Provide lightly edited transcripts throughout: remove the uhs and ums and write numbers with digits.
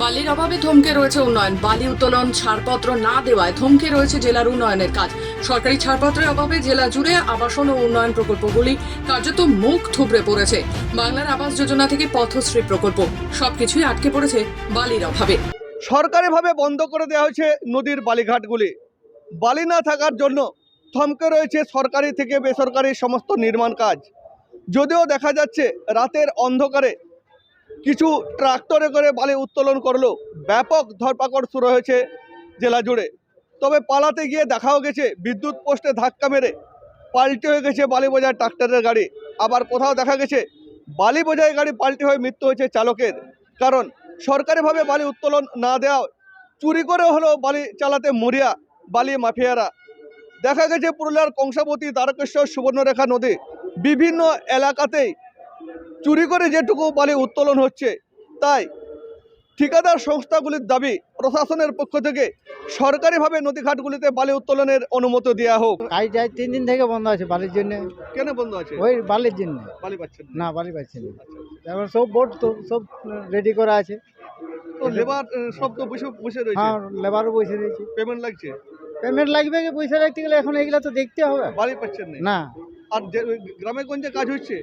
বালির অভাবে থমকে রয়েছে উন্নয়ন। বালি উত্তোলন ছাড়পত্র না দেওয়ায় থমকে রয়েছে জেলার উন্নয়নের কাজ। সরকারি ছাড়পত্রের অভাবে জেলা জুড়ে আবাসন ও উন্নয়ন প্রকল্পগুলি কার্যত মুখ থুবড়ে পড়েছে। বাংলার আবাস যোজনা থেকে পথশ্রী প্রকল্প সবকিছুই আটকে পড়েছে বালির অভাবে। সরকারিভাবে বন্ধ করে দেওয়া হয়েছে নদীর বালিঘাটগুলি। বালি না থাকার জন্য থমকে রয়েছে সরকারি থেকে বেসরকারি সমস্ত নির্মাণ কাজ। যদিও দেখা যাচ্ছে রাতের অন্ধকারে কিছু ট্রাক্টরে করে বালি উত্তোলন করলেও ব্যাপক ধরপাকড় শুরু হয়েছে জেলা জুড়ে। তবে পালাতে গিয়ে দেখাও গেছে বিদ্যুৎ পোস্টে ধাক্কা মেরে পাল্টে হয়ে গেছে বালি বোঝাই ট্রাক্টরের গাড়ি। আবার কোথাও দেখা গেছে বালি বোঝাই গাড়ি পাল্টে হয়ে মৃত্যু হয়েছে চালকের। কারণ সরকারিভাবে বালি উত্তোলন না দেওয়া চুরি করে হলেও বালি চালাতে মরিয়া বালি মাফিয়ারা। দেখা গেছে পুরুলিয়ার কংসাবতী, দ্বারকেশ্বর, সুবর্ণরেখা নদী বিভিন্ন এলাকাতেই চুরি করে যেটুকু বালি উত্তোলন হচ্ছে। তাই ঠিকাদার সংস্থাগুলির দাবি প্রশাসনের পক্ষ থেকে সরকারিভাবে নদীঘাটগুলিতে বালি উত্তোলনের অনুমতি দেওয়া হোক। কাজ যাই 3 দিন থেকে বন্ধ আছে বালির জন্য। কেন বন্ধ আছে? ওই বালির জন্য। বালি পাচ্ছেন না? না, বালি পাচ্ছে না। তারপর সব বোর্ড তো সব রেডি করা আছে। তো লেবার সব তো বসে রয়েছে। হ্যাঁ, লেবারও পয়সা দিয়েছে। পেমেন্ট লাগছে? পেমেন্ট লাগবে কি পয়সা রাখতে গেলে এখন এগুলা তো দেখতে হবে। বালি পাচ্ছেন না? না, আর গ্রামে গঞ্জে কাজ হচ্ছে?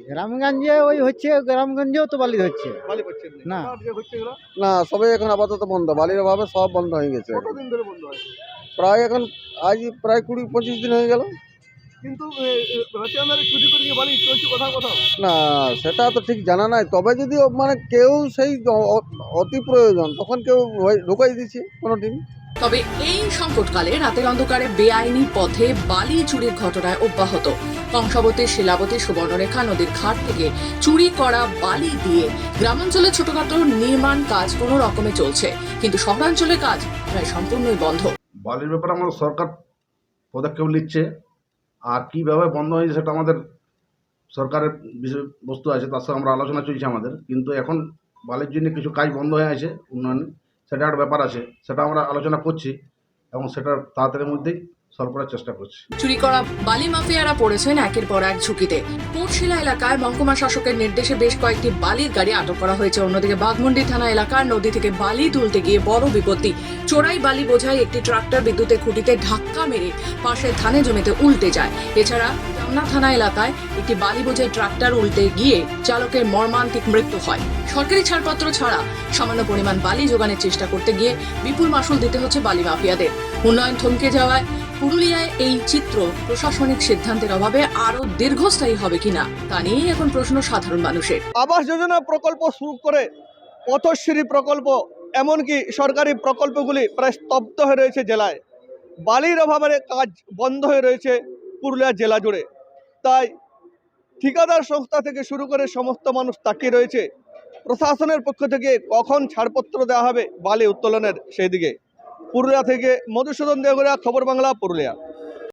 গ্রামগঞ্জে ওই হচ্ছে, গ্রামগঞ্জেও তো বালি হচ্ছে বালি পাচ্ছেন না। আর যে হচ্ছে এগুলো না, সবাই এখন আপাতত বন্ধ, বালির অভাবে সব বন্ধ হয়ে গেছে। কতদিন ধরে বন্ধ আছে? প্রায় এখন আজ প্রায় 20-25 দিন হয়ে গেল। কিন্তু রাতে আন্ধারে চুরি করে নিয়ে বালি চলছে কোথাও কোথাও। না, সেটা তো ঠিক জানা নাই, তবে যদি মানে কেউ সেই অতি প্রয়োজন তখন কেউ ঢুকাই দিচ্ছে কোনো দিন। তবে এই সংকটকালে রাতের অন্ধকারে বেআইনি পথে বালি চুরির ঘটনায় অব্যাহত। কংসাবতী, শিলাবতী, সুবর্ণরেখা নদীর ঘাট থেকে চুরি করা বালি দিয়ে গ্রামাঞ্চলে ছোটখাটো নির্মাণ কাজ কোনো রকমে চলছে, কিন্তু শহরাঞ্চলের কাজ প্রায় সম্পূর্ণই বন্ধ। বালির ব্যাপারে আমাদের সরকার পদক্ষেপ নিচ্ছে, আর কীভাবে বন্ধ হয়েছে সেটা আমাদের সরকারের বিষয়বস্তু আছে, তার সঙ্গে আমরা আলোচনা চলছে আমাদের। কিন্তু এখন বালির জন্য কিছু কাজ বন্ধ হয়ে আছে উন্নয়ন, সেটা একটা ব্যাপার আছে, সেটা আমরা আলোচনা করছি এবং সেটা তাড়াতাড়ির মধ্যেই সলভ করার চেষ্টা করছি। চুরি করা বালি মাফিয়ারা পড়েছেন একের পর এক ঝুঁকিতে। কোটশিলা এলাকায় মহকুমা শাসকের নির্দেশে বেশ কয়েকটি বালির গাড়ি আটক করা হয়েছে। অন্যদিকে বাঘমুন্ডি থানা এলাকার নদী থেকে বালি তুলতে গিয়ে বড় বিপত্তি। চোরাই বালি বোঝাই একটি ট্রাক্টর বিদ্যুতের খুঁটিতে ধাক্কা মেরে পাশের ধানে জমিতে উল্টে যায়। এছাড়া জামনা থানা এলাকায় একটি বালি বোঝাই ট্রাক্টর উল্টে গিয়ে চালকের মর্মান্তিক মৃত্যু হয়। সরকারি ছাড়পত্র ছাড়া সামান্য পরিমাণ বালি যোগানের চেষ্টা করতে গিয়ে বিপুল মাশুল দিতে হচ্ছে বালি মাফিয়াদের। উন্নয়ন থমকে যাওয়ায় পুরুলিয়ায় এই চিত্র প্রশাসনিক সিদ্ধান্তের অভাবে আরো দীর্ঘস্থায়ী হবে কিনা তা নিয়েই এখন প্রশ্ন সাধারণ মানুষের। আবাস যোজনা প্রকল্প শুরু করে পথশ্রী প্রকল্প, এমনকি সরকারি প্রকল্পগুলি প্রায় স্তব্ধ হয়ে রয়েছে জেলায়। বালির অভাবে কাজ বন্ধ হয়ে রয়েছে পুরুলিয়া জেলা জুড়ে। তাই ঠিকাদার সংস্থা থেকে শুরু করে সমস্ত মানুষ তাকিয়ে রয়েছে প্রশাসনের পক্ষ থেকে কখন ছাড়পত্র দেওয়া হবে বালি উত্তোলনের সেই দিকে। পুরুলিয়া থেকে মধুসূদন দেওগড়া, খবর বাংলা, পুরুলিয়া।